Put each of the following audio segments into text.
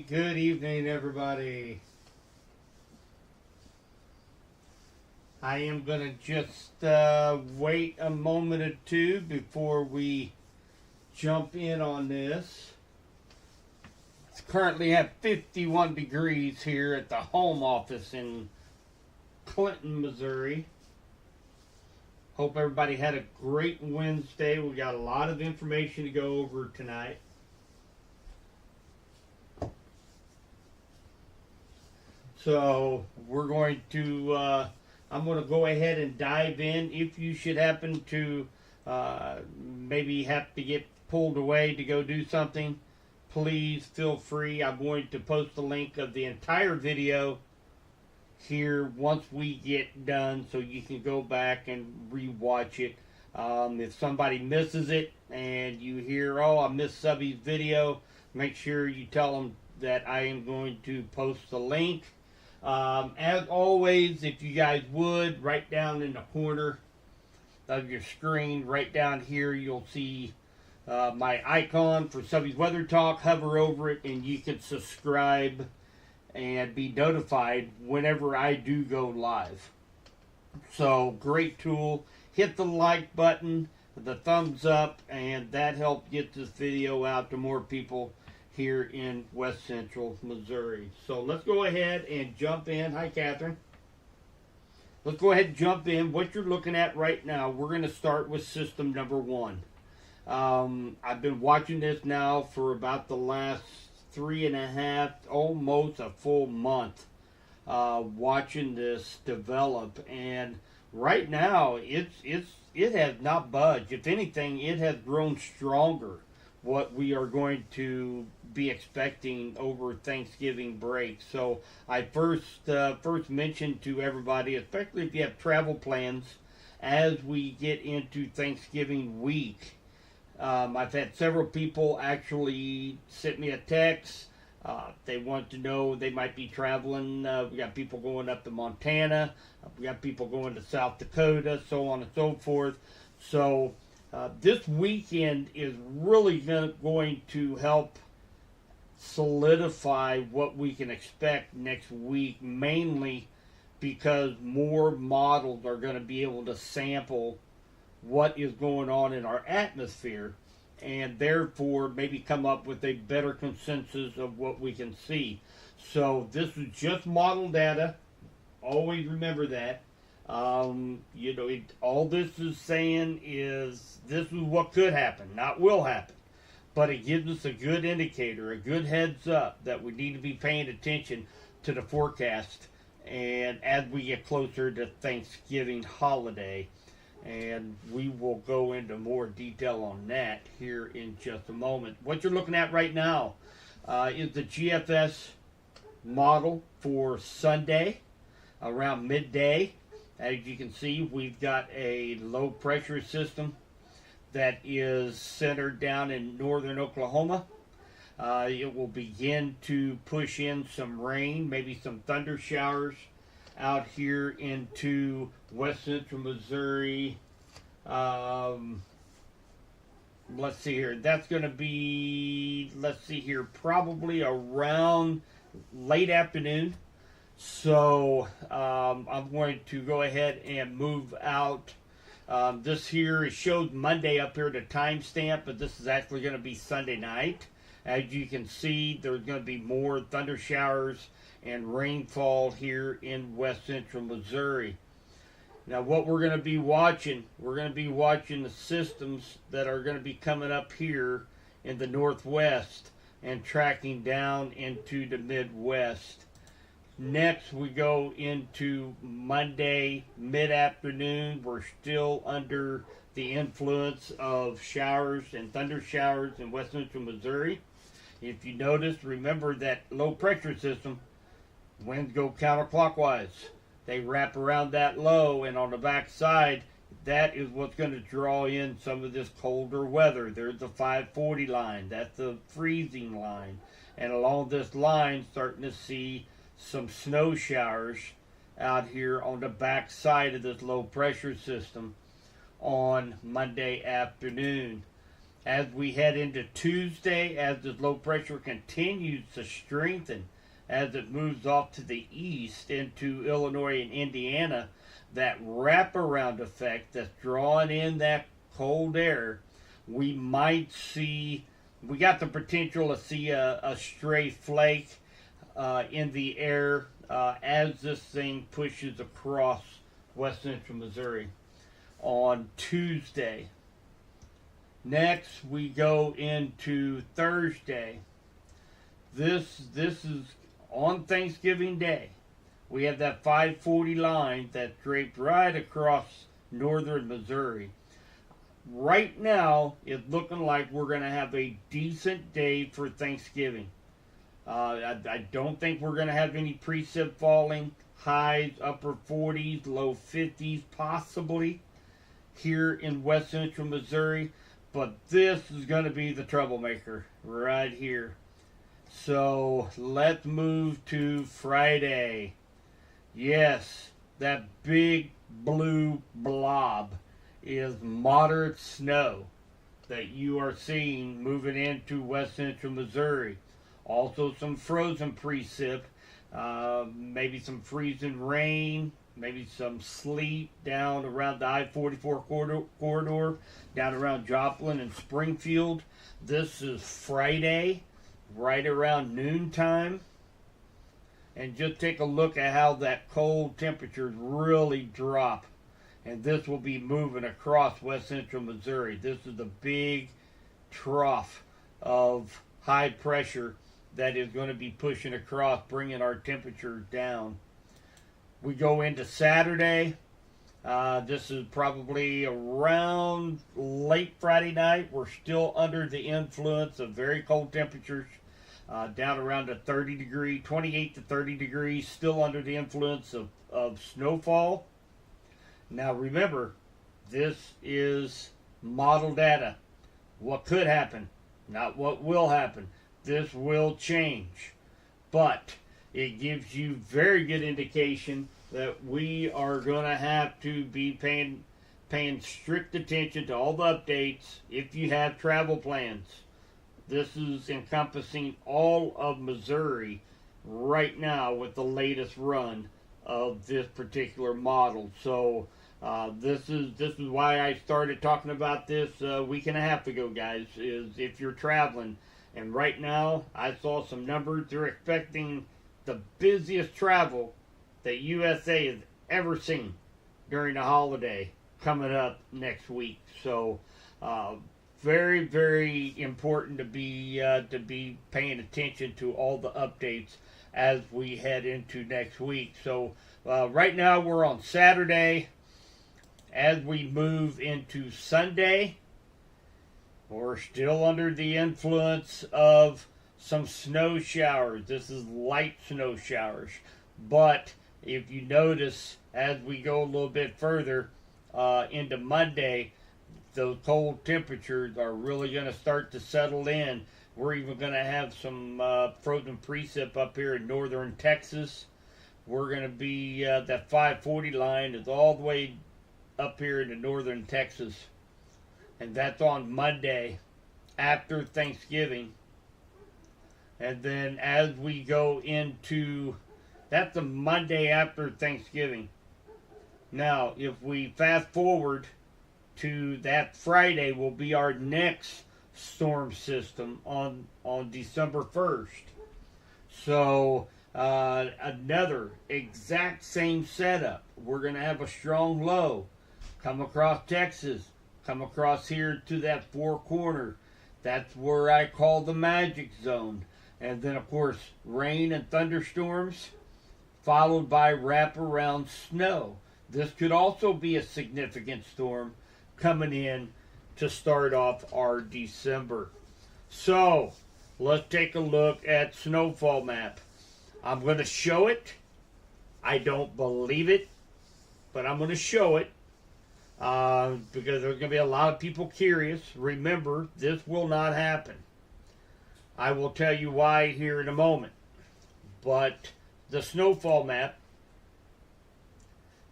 Good evening, everybody. I am going to just wait a moment or two before we jump in on this. It's currently at 51 degrees here at the home office in Clinton, Missouri. Hope everybody had a great Wednesday. We got a lot of information to go over tonight. So we're going to, I'm going to go ahead and dive in. If you should happen to maybe have to get pulled away to go do something, please feel free. I'm going to post the link of the entire video here once we get done so you can go back and rewatch it. If somebody misses it and you hear, oh, I missed Subby's video, make sure you tell them that I am going to post the link. As always, if you guys would, right down in the corner of your screen, right down here, you'll see my icon for Subby's Weather Talk. Hover over it and you can subscribe and be notified whenever I do go live. So, great tool. Hit the like button, the thumbs up, and that helps get this video out to more people here in West Central Missouri. So let's go ahead and jump in. Hi, Catherine. Let's go ahead and jump in. What you're looking at right now, we're going to start with system number one. I've been watching this now for about the last 3.5, almost a full month, watching this develop. And right now, it has not budged. If anything, it has grown stronger. What we are going to be expecting over Thanksgiving break. So I first mentioned to everybody, especially if you have travel plans, as we get into Thanksgiving week. I've had several people actually send me a text. They want to know they might be traveling. We got people going up to Montana. We got people going to South Dakota, so on and so forth. So this weekend is really going to help solidify what we can expect next week, mainly because more models are going to be able to sample what is going on in our atmosphere and therefore maybe come up with a better consensus of what we can see. So this is just model data. Always remember that. All this is saying is this is what could happen, not will happen. But it gives us a good indicator, a good heads up that we need to be paying attention to the forecast and as we get closer to Thanksgiving holiday. And we will go into more detail on that here in just a moment. What you're looking at right now is the GFS model for Sunday around midday. As you can see, we've got a low pressure system that is centered down in northern Oklahoma. It will begin to push in some rain, maybe some thunder showers out here into West Central Missouri. Let's see here. That's going to be, probably around late afternoon. So I'm going to go ahead and move out. This here, it shows Monday up here, the timestamp, but this is actually going to be Sunday night. As you can see, there's going to be more thunder showers and rainfall here in West Central Missouri. Now what we're going to be watching, the systems that are going to be coming up here in the Northwest and tracking down into the Midwest. Next, we go into Monday mid-afternoon. We're still under the influence of showers and thunder showers in West Central Missouri. If you notice, remember that low pressure system, winds go counterclockwise. They wrap around that low, and on the back side, that is what's going to draw in some of this colder weather. There's the 540 line. That's the freezing line. And along this line, starting to see some snow showers out here on the back side of this low pressure system on Monday afternoon. as we head into Tuesday, as this low pressure continues to strengthen, as it moves off to the east into Illinois and Indiana, that wraparound effect that's drawing in that cold air, we might see, we got the potential to see a stray flake in the air as this thing pushes across west central Missouri on Tuesday. Next, we go into Thursday. This is on Thanksgiving Day. We have that 540 line that's draped right across northern Missouri. Right now, it's looking like we're going to have a decent day for Thanksgiving. I don't think we're going to have any precip falling. Highs, upper 40s, low 50s, possibly here in west central Missouri. But this is going to be the troublemaker right here. So let's move to Friday. Yes, that big blue blob is moderate snow that you are seeing moving into west central Missouri. Also some frozen precip, maybe some freezing rain, maybe some sleet down around the I-44 corridor, down around Joplin and Springfield. This is Friday, right around noontime. And just take a look at how that cold temperatures really drop. And this will be moving across west central Missouri. This is the big trough of high pressure that is going to be pushing across, bringing our temperatures down. We go into Saturday. This is probably around late Friday night. We're still under the influence of very cold temperatures. Down around a 28 to 30 degrees, still under the influence of snowfall. Now remember, this is model data. What could happen, not what will happen. This will change. But it gives you very good indication that we are going to have to be paying strict attention to all the updates if you have travel plans. This is encompassing all of Missouri right now with the latest run of this particular model. So this is why I started talking about this a week and a half ago, guys, is if you're traveling. And right now, I saw some numbers. They're expecting the busiest travel that USA has ever seen during the holiday coming up next week. So very, very important to be paying attention to all the updates as we head into next week. So right now we're on Saturday. As we move into Sunday, we're still under the influence of some snow showers. This is light snow showers. But if you notice, as we go a little bit further into Monday, those cold temperatures are really going to start to settle in. We're even going to have some frozen precip up here in northern Texas. We're going to be, that 540 line is all the way up here into northern Texas. And that's on Monday after Thanksgiving. And then as we go into, that's the Monday after Thanksgiving. Now, if we fast forward to that Friday, will be our next storm system on December 1st. So another exact same setup. We're going to have a strong low come across Texas, come across here to that four corner. That's where I call the magic zone. And then, of course, rain and thunderstorms followed by wraparound snow. This could also be a significant storm coming in to start off our December. So let's take a look at snowfall map. I'm going to show it. I don't believe it, but I'm going to show it because there's going to be a lot of people curious. Remember, this will not happen. I will tell you why here in a moment. But the snowfall map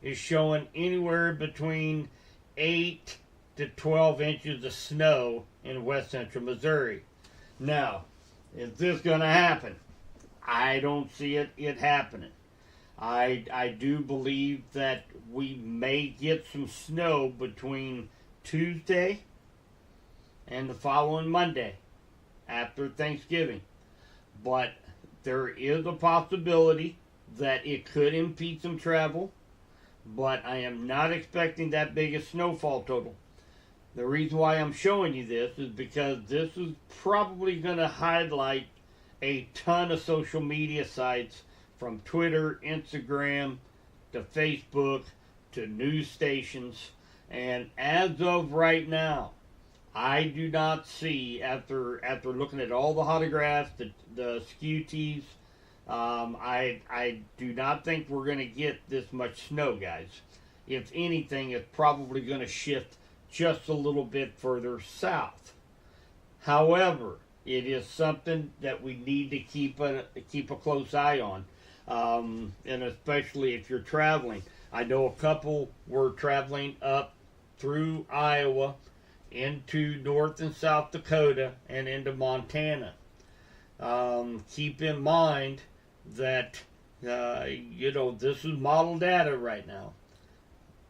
is showing anywhere between 8 to 12 inches of snow in west central Missouri. Now, is this going to happen? I don't see it happening. I do believe that we may get some snow between Tuesday and the following Monday after Thanksgiving. But there is a possibility that it could impede some travel, but I am not expecting that big a snowfall total. The reason why I'm showing you this is because this is probably going to highlight a ton of social media sites, from Twitter, Instagram, to Facebook, to news stations. And as of right now, I do not see, after looking at all the hotographs, the skew-tees, I do not think we're going to get this much snow, guys. If anything, it's probably going to shift just a little bit further south. However, it is something that we need to keep a close eye on, and especially if you're traveling. I know a couple were traveling up through Iowa into North and South Dakota and into Montana. Keep in mind that this is model data right now.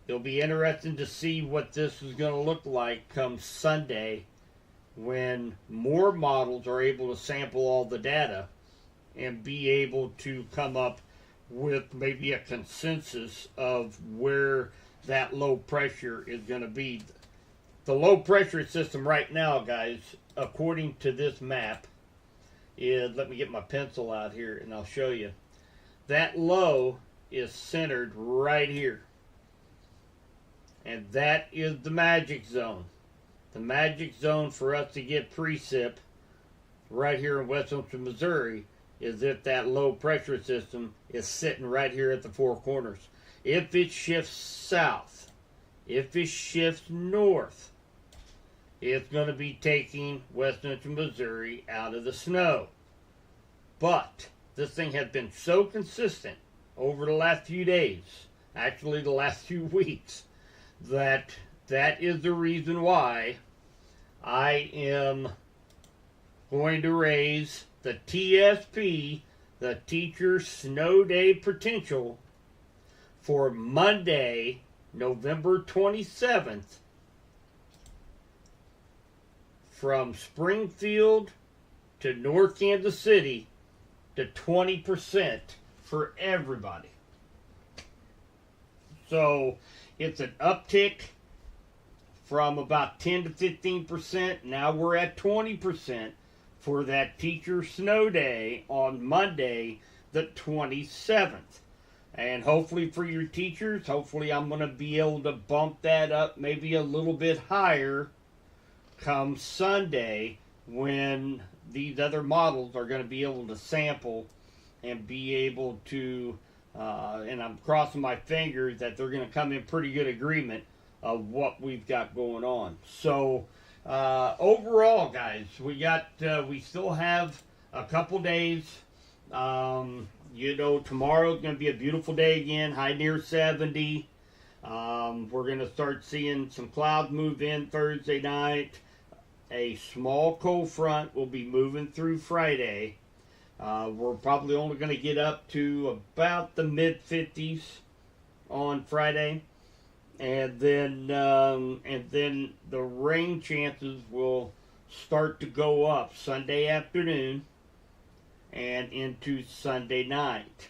It'll be interesting to see what this is going to look like come Sunday, when more models are able to sample all the data and be able to come up with maybe a consensus of where that low pressure is going to be. The low pressure system right now, guys, according to this map, is, let me get my pencil out here and I'll show you. That low is centered right here. And that is the magic zone. The magic zone for us to get precip right here in west central Missouri is if that low pressure system is sitting right here at the four corners. If it shifts south, if it shifts north, it's going to be taking west central Missouri out of the snow. But this thing has been so consistent over the last few days, actually the last few weeks, that is the reason why I am going to raise the TSP, the Teacher Snow Day potential, for Monday, November 27th, from Springfield to North Kansas City, to 20% for everybody. So it's an uptick from about 10 to 15%. Now we're at 20% for that Teacher Snow Day on Monday, the 27th. And hopefully for your teachers, hopefully I'm going to be able to bump that up maybe a little bit higher come Sunday, when these other models are going to be able to sample and be able to, and I'm crossing my fingers that they're going to come in pretty good agreement of what we've got going on. So overall, guys, we still have a couple days. Tomorrow's going to be a beautiful day again, high near 70. We're going to start seeing some clouds move in Thursday night. A small cold front will be moving through Friday. We're probably only going to get up to about the mid-50s on Friday. And then the rain chances will start to go up Sunday afternoon and into Sunday night.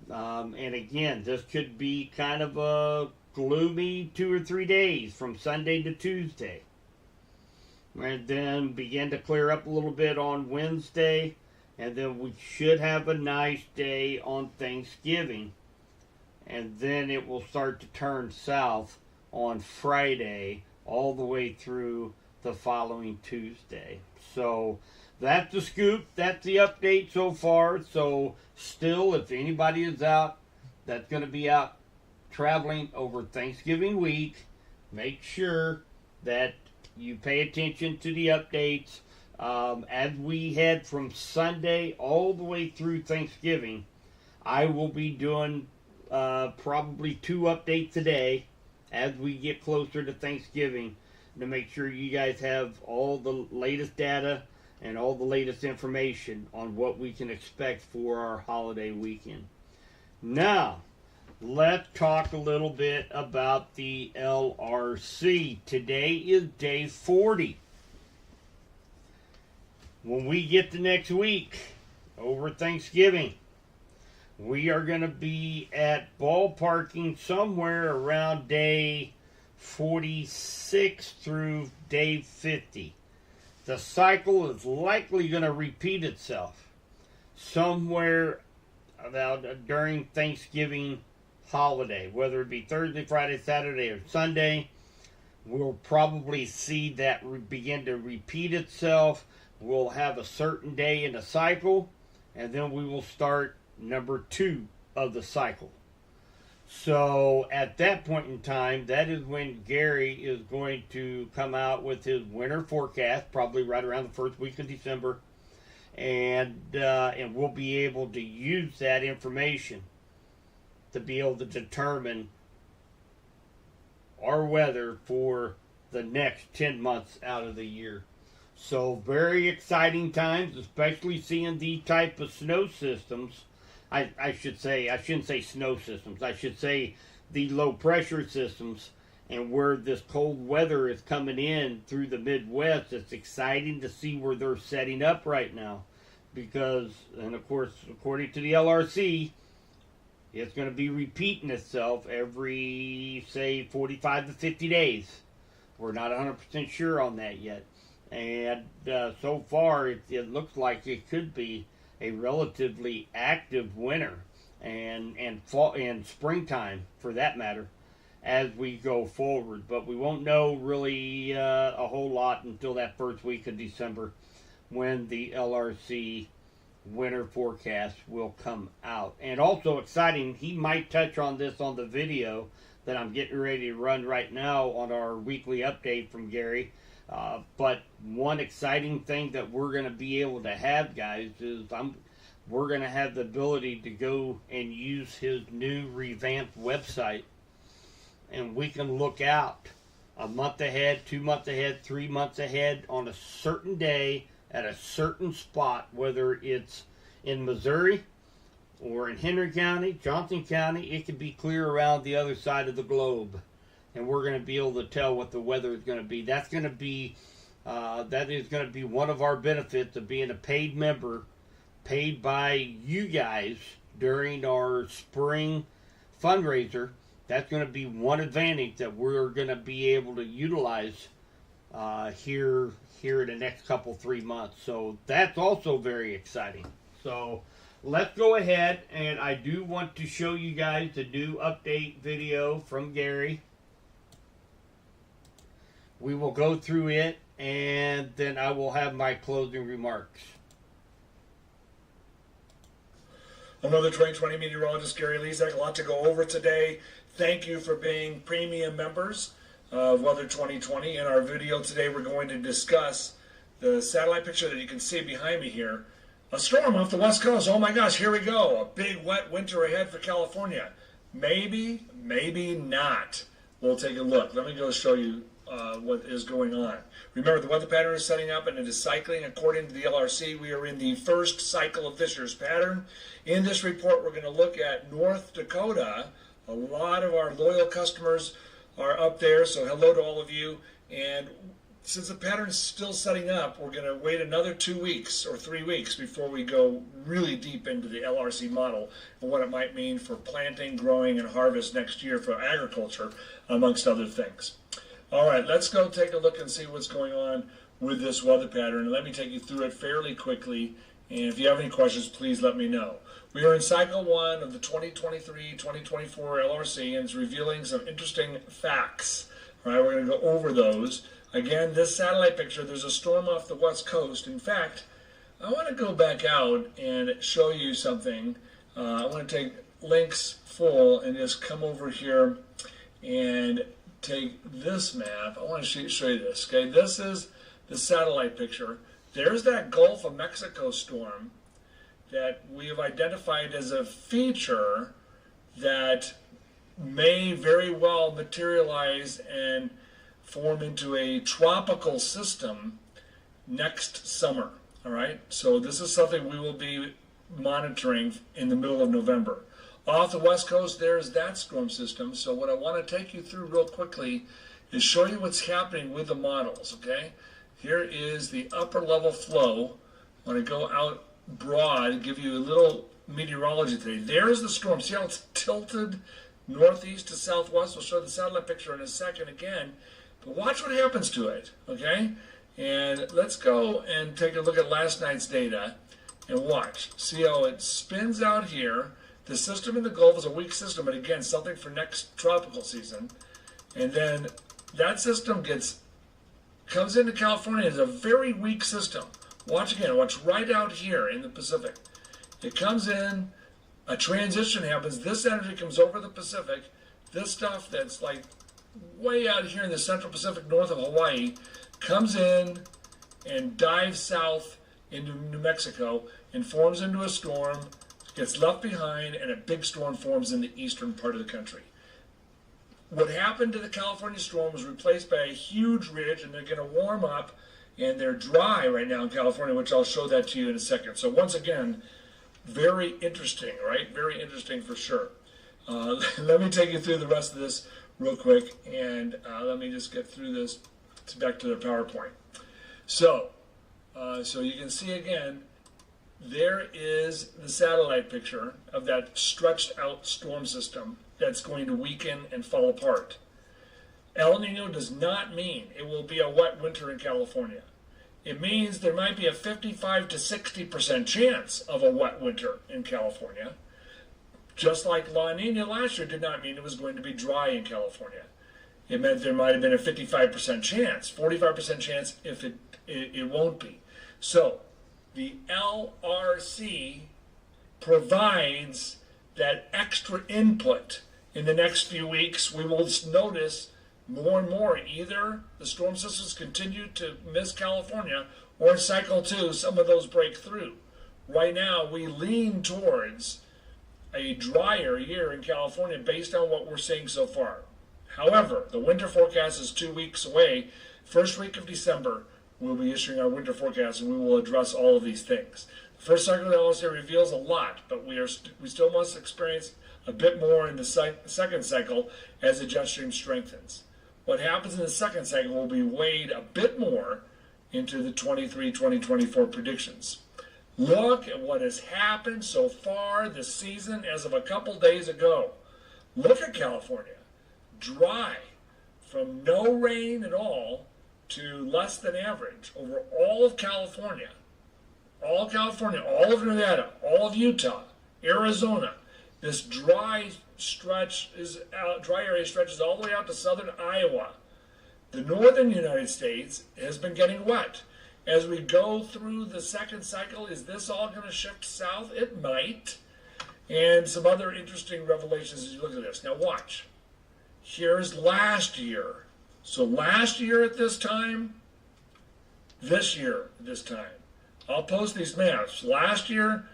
And again, this could be kind of a gloomy 2 or 3 days from Sunday to Tuesday. And then begin to clear up a little bit on Wednesday. And then we should have a nice day on Thanksgiving. And then it will start to turn south on Friday all the way through the following Tuesday. So that's the scoop. That's the update so far. So still, if anybody is out, that's going to be out traveling over Thanksgiving week, make sure that you pay attention to the updates. As we head from Sunday all the way through Thanksgiving, I will be doing probably 2 updates a day as we get closer to Thanksgiving, to make sure you guys have all the latest data and all the latest information on what we can expect for our holiday weekend. Now, let's talk a little bit about the LRC. Today is day 40. When we get to next week, over Thanksgiving, we are going to be at ballparking somewhere around day 46 through day 50. The cycle is likely going to repeat itself somewhere about during Thanksgiving holiday, whether it be Thursday, Friday, Saturday, or Sunday. We'll probably see that begin to repeat itself. We'll have a certain day in the cycle, and then we will start number 2 of the cycle. So at that point in time, that is when Gary is going to come out with his winter forecast, probably right around the first week of December, and we'll be able to use that information to be able to determine our weather for the next 10 months out of the year. So very exciting times, especially seeing the type of snow systems. I shouldn't say snow systems. I should say the low pressure systems, and where this cold weather is coming in through the Midwest. It's exciting to see where they're setting up right now, because, and of course, according to the LRC, it's going to be repeating itself every, say, 45 to 50 days. We're not 100% sure on that yet. And so far, it looks like it could be a relatively active winter and fall and springtime, for that matter, as we go forward. But we won't know really a whole lot until that first week of December, when the LRC winter forecast will come out. And also exciting, he might touch on this on the video that I'm getting ready to run right now on our weekly update from Gary. But one exciting thing that we're going to be able to have, guys, is we're going to have the ability to go and use his new revamped website, and we can look out a month ahead, 2 months ahead, 3 months ahead on a certain day at a certain spot, whether it's in Missouri or in Henry County, Johnson County. It could be clear around the other side of the globe, and we're going to be able to tell what the weather is going to be. That is going to be one of our benefits of being a paid member, paid by you guys during our spring fundraiser. That's going to be one advantage that we're going to be able to utilize here in the next 3 months. So that's also very exciting. So let's go ahead, and I do want to show you guys the new update video from Gary. We will go through it, and then I will have my closing remarks. Another 2020 meteorologist, Gary Lezak. A lot to go over today. Thank you for being premium members of Weather 2020. In our video today, we're going to discuss the satellite picture that you can see behind me here. A storm off the west coast. Oh my gosh, here we go. A big wet winter ahead for California. Maybe, maybe not. We'll take a look. Let me go show you what is going on. Remember, the weather pattern is setting up and it is cycling. According to the LRC, we are in the first cycle of this year's pattern. In this report, we're going to look at North Dakota. A lot of our loyal customers are up there, so hello to all of you. And since the pattern is still setting up, we're going to wait another 2 weeks or 3 weeks before we go really deep into the LRC model and what it might mean for planting, growing, and harvest next year for agriculture, amongst other things. All right, let's go take a look and see what's going on with this weather pattern. And let me take you through it fairly quickly. And if you have any questions, please let me know. We are in cycle 1 of the 2023-2024 LRC, and it's revealing some interesting facts. All right, we're going to go over those. Again, this satellite picture, there's a storm off the west coast. In fact, I want to go back out and show you something. I want to take links full and just come over here and take this map. I want to show you this. Okay, this is the satellite picture. There's that Gulf of Mexico storm that we have identified as a feature that may very well materialize and form into a tropical system next summer. All right, so this is something we will be monitoring in the middle of November. Off the west coast, there's that storm system. So what I want to take you through real quickly is show you what's happening with the models, okay? Here is the upper level flow. I want to go out broad, give you a little meteorology today. There's the storm. See how it's tilted northeast to southwest? We'll show the satellite picture in a second again. But watch what happens to it, okay? And let's go and take a look at last night's data and watch. See how it spins out here. The system in the Gulf is a weak system, but again, something for next tropical season. And then that system comes into California as a very weak system. Watch again, watch right out here in the Pacific. It comes in, a transition happens, this energy comes over the Pacific, this stuff that's like way out here in the central Pacific north of Hawaii comes in and dives south into New Mexico and forms into a storm, gets left behind, and a big storm forms in the eastern part of the country. What happened to the California storm was replaced by a huge ridge, and they're going to warm up, and they're dry right now in California, which I'll show that to you in a second. So once again, very interesting, right? Very interesting for sure. Let me take you through the rest of this real quick, and let me just get through this back to the PowerPoint. So you can see again, there is the satellite picture of that stretched out storm system that's going to weaken and fall apart. El Nino does not mean it will be a wet winter in California. It means there might be a 55 to 60% chance of a wet winter in California. Just like La Nina last year did not mean it was going to be dry in California. It meant there might have been a 55% chance, 45% chance if it won't be. So the LRC provides that extra input. In the next few weeks, we will notice more and more either the storm systems continue to miss California, or in cycle 2, some of those break through. Right now, we lean towards a drier year in California based on what we're seeing so far. However, the winter forecast is 2 weeks away. First week of December, we'll be issuing our winter forecast, and we will address all of these things. The first cycle of the LRC reveals a lot, but we still must experience a bit more in the second cycle as the jet stream strengthens. What happens in the second cycle will be weighed a bit more into the 23-2024 predictions. Look at what has happened so far this season as of a couple days ago. Look at California. Dry, from no rain at all to less than average over all of California. All of California, all of Nevada, all of Utah, Arizona. This dry area stretches all the way out to southern Iowa. The northern United States has been getting wet. As we go through the second cycle, is this all going to shift south? It might. And some other interesting revelations as you look at this. Now watch. Here's last year. So last year at this time, this year at this time. I'll post these maps. Last year,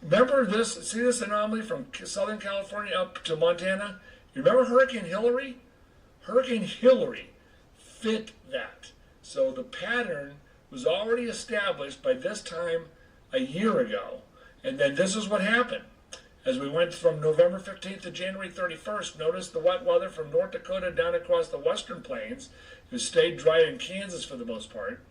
remember this? See this anomaly from Southern California up to Montana? You remember Hurricane Hillary? Hurricane Hillary fit that. So the pattern was already established by this time a year ago. And then this is what happened. As we went from November 15th to January 31st, notice the wet weather from North Dakota down across the western plains. It stayed dry in Kansas for the most part.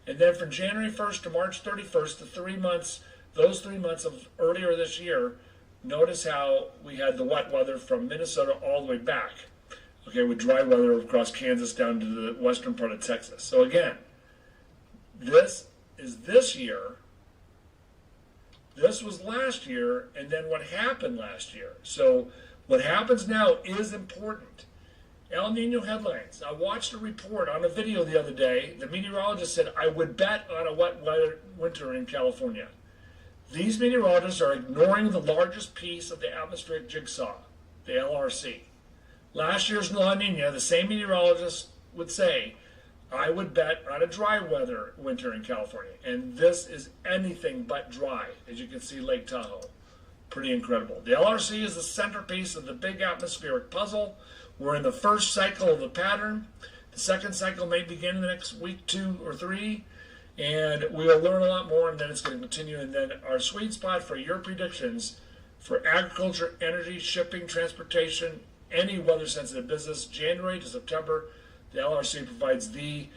And then from January 1st to March 31st, the 3 months, those 3 months of earlier this year, notice how we had the wet weather from Minnesota all the way back. Okay, with dry weather across Kansas down to the western part of Texas. So again, this is this year. This was last year, and then what happened last year. So what happens now is important. El Nino headlines. I watched a report on a video the other day. The meteorologist said, I would bet on a wet winter in California. These meteorologists are ignoring the largest piece of the atmospheric jigsaw, the LRC. Last year's La Nina, the same meteorologist would say, I would bet on a dry weather winter in California. And this is anything but dry, as you can see Lake Tahoe. Pretty incredible. The LRC is the centerpiece of the big atmospheric puzzle. We're in the first cycle of the pattern. The second cycle may begin in the next week, 2 or 3, and we'll learn a lot more, and then it's going to continue. And then our sweet spot for your predictions for agriculture, energy, shipping, transportation, any weather-sensitive business, January to September, the LRC provides the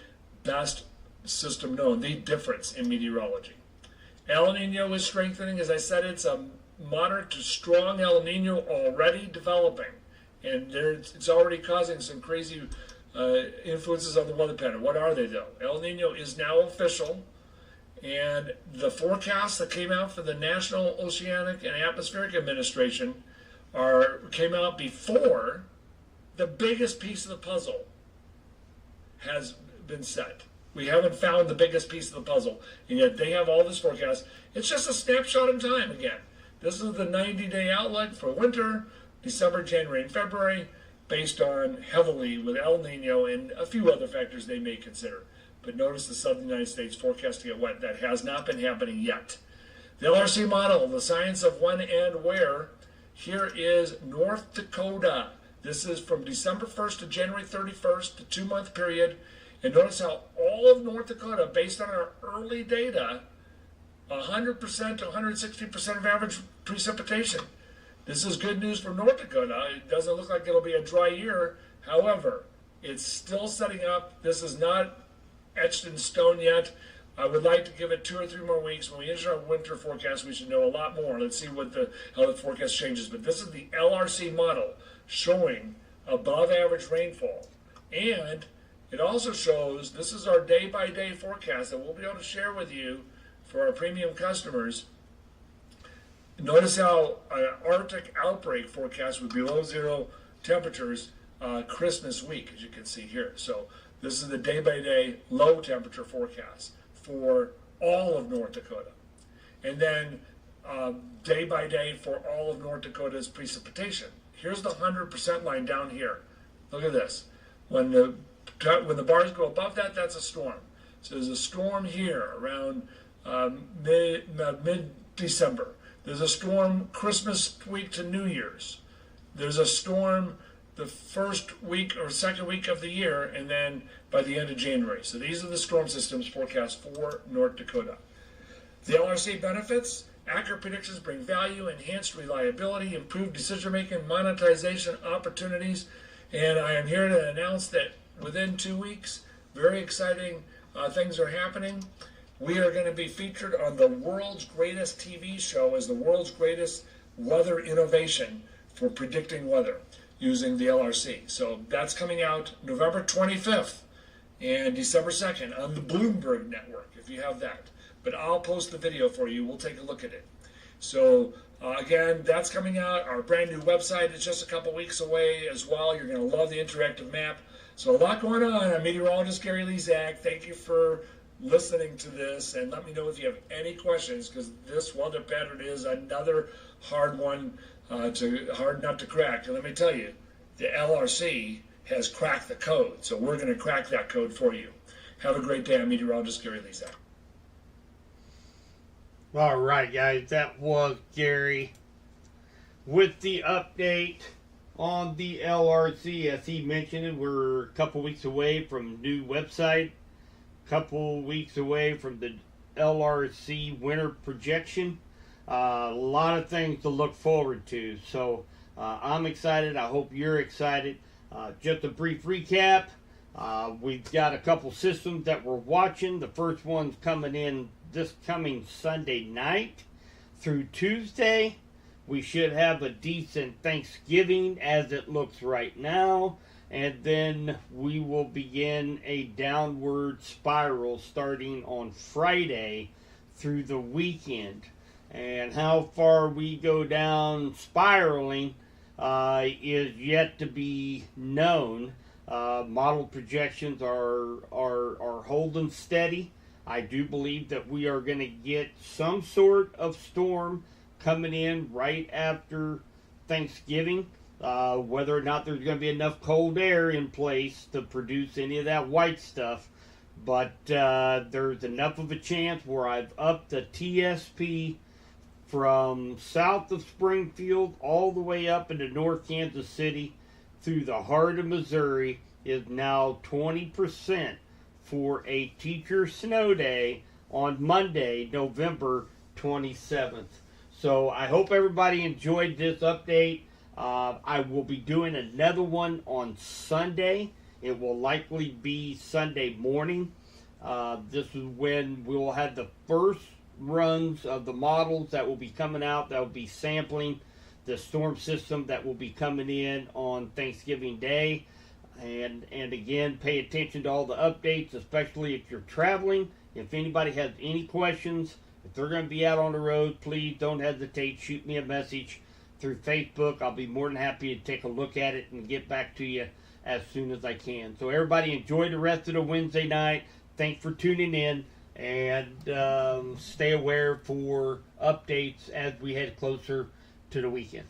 best system known, the difference in meteorology. El Nino is strengthening. As I said, it's a moderate to strong El Nino already developing, and it's already causing some crazy influences on the weather pattern. What are they, though? El Nino is now official, and the forecasts that came out for the National Oceanic and Atmospheric Administration came out before the biggest piece of the puzzle has been set. We haven't found the biggest piece of the puzzle, and yet they have all this forecast. It's just a snapshot in time again. This is the 90-day outlook for winter, December, January, and February, based on heavily with El Nino and a few other factors they may consider. But notice the southern United States forecast to get wet. That has not been happening yet. The LRC model, the science of when and where. Here is North Dakota. This is from December 1st to January 31st, the 2-month period. And notice how all of North Dakota, based on our early data, 100% to 160% of average precipitation. This is good news for North Dakota. It doesn't look like it'll be a dry year. However, it's still setting up. This is not etched in stone yet. I would like to give it 2 or 3 more weeks. When we enter our winter forecast, we should know a lot more. Let's see how the forecast changes. But this is the LRC model showing above average rainfall. And it also shows, this is our day-by-day forecast that we'll be able to share with you for our premium customers. Notice how an Arctic outbreak forecast with below zero temperatures Christmas week, as you can see here. So this is the day-by-day low temperature forecast for all of North Dakota. And then day-by-day for all of North Dakota's precipitation. Here's the 100% line down here. Look at this. When the bars go above that, that's a storm. So there's a storm here around mid-December. There's a storm Christmas week to New Year's. There's a storm the first week or second week of the year, and then by the end of January. So these are the storm systems forecast for North Dakota. The LRC benefits: accurate predictions bring value, enhanced reliability, improved decision-making, monetization opportunities. And I am here to announce that within 2 weeks, very exciting things are happening. We are going to be featured on the world's greatest TV show as the world's greatest weather innovation for predicting weather using the LRC. So that's coming out November 25th and December 2nd on the Bloomberg network, if you have that. But I'll post the video for you. We'll take a look at it. So again, that's coming out. Our brand new website is just a couple weeks away as well. You're going to love the interactive map. So a lot going on. I'm meteorologist Gary Lezak. Thank you for listening to this, and let me know if you have any questions, because this weather pattern is another hard one, hard nut to crack. And let me tell you, the LRC has cracked the code, so we're going to crack that code for you. Have a great day. I'm meteorologist Gary Lezak. All right, guys, that was Gary with the update on the LRC. As he mentioned, we're a couple weeks away from new website, couple weeks away from the LRC winter projection. A lot of things to look forward to. So I'm excited. I hope you're excited. Just a brief recap. We've got a couple systems that we're watching. The first one's coming in this coming Sunday night through Tuesday. We should have a decent Thanksgiving as it looks right now. And then we will begin a downward spiral starting on Friday through the weekend. And how far we go down spiraling is yet to be known. Model projections are holding steady. I do believe that we are going to get some sort of storm coming in right after Thanksgiving. Whether or not there's going to be enough cold air in place to produce any of that white stuff. But there's enough of a chance where I've upped the TSP from south of Springfield all the way up into North Kansas City through the heart of Missouri is now 20% for a teacher snow day on Monday, November 27th. So I hope everybody enjoyed this update. I will be doing another one on Sunday. It will likely be Sunday morning. This is when we'll have the first runs of the models that will be coming out, that will be sampling the storm system that will be coming in on Thanksgiving Day. And again, pay attention to all the updates, especially if you're traveling. If anybody has any questions, if they're going to be out on the road, please don't hesitate. Shoot me a message through Facebook. I'll be more than happy to take a look at it and get back to you as soon as I can. So everybody enjoy the rest of the Wednesday night. Thanks for tuning in, and stay aware for updates as we head closer to the weekend.